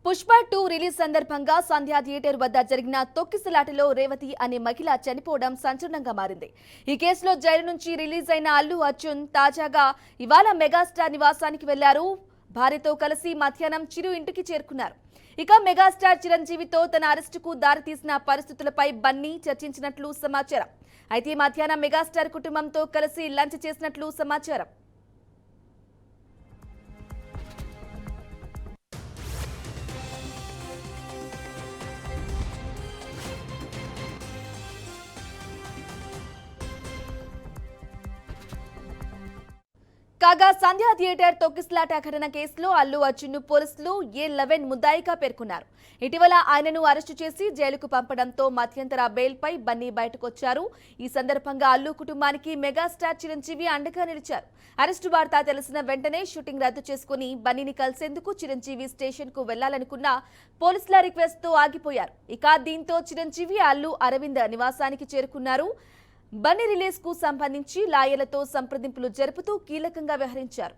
Pushpa 2 release సందర్భంగా సంధ్యా theatre వద్ద జరిగిన తొక్కిసలాటలో రేవతి అనే మహిళ చనిపోవడం సంచలనంగా మారింది. ఈ కేసులో జైలు నుంచి రిలీజ్ అయిన అల్లు అర్జున్ తాజాగా ఇవాళ మెగాస్టార్ నివాసానికి వెళ్లారు. భార్యతో కలిసి మధ్యాహ్నం చిరు ఇంటికి చేరుకున్నారు. ఇక మెగాస్టార్ చిరంజీవితో తన అరెస్టుకు దారితీసిన పరిస్థితులపై బన్నీ చర్చించినట్లు సమాచారం. అయితే మధ్యాహ్నం మెగాస్టార్ కుటుంబంతో కలిసి లంచ్ చేసినట్లు సమాచారం. కాగా సంధ్యా థియేటర్ తొక్కిసలాట ఘటన కేసులో అల్లు అర్జున్ పోలీసులు A11 ముద్దాయిగా పేర్కొన్నారు. ఇటీవల ఆయనను అరెస్టు చేసి జైలుకు పంపడంతో మధ్యంతర బెయిల్పై బన్నీ బయటకొచ్చారు. ఈ సందర్భంగా అల్లు కుటుంబానికి మెగాస్టార్ చిరంజీవి అండగా నిలిచారు. అరెస్టు వార్త తెలిసిన వెంటనే షూటింగ్ రద్దు చేసుకుని బన్నీని కలిసేందుకు చిరంజీవి స్టేషన్ కు వెళ్లాలనుకున్న పోలీసుల రిక్వెస్ట్ తో ఆగిపోయారు. ఇక దీంతో చిరంజీవి అల్లు అరవింద్ నివాసానికి చేరుకున్నారు. బన్నీ రిలీజ్ కు సంబంధించి లాయర్లతో సంప్రదింపులు జరుపుతూ కీలకంగా వ్యవహరించారు.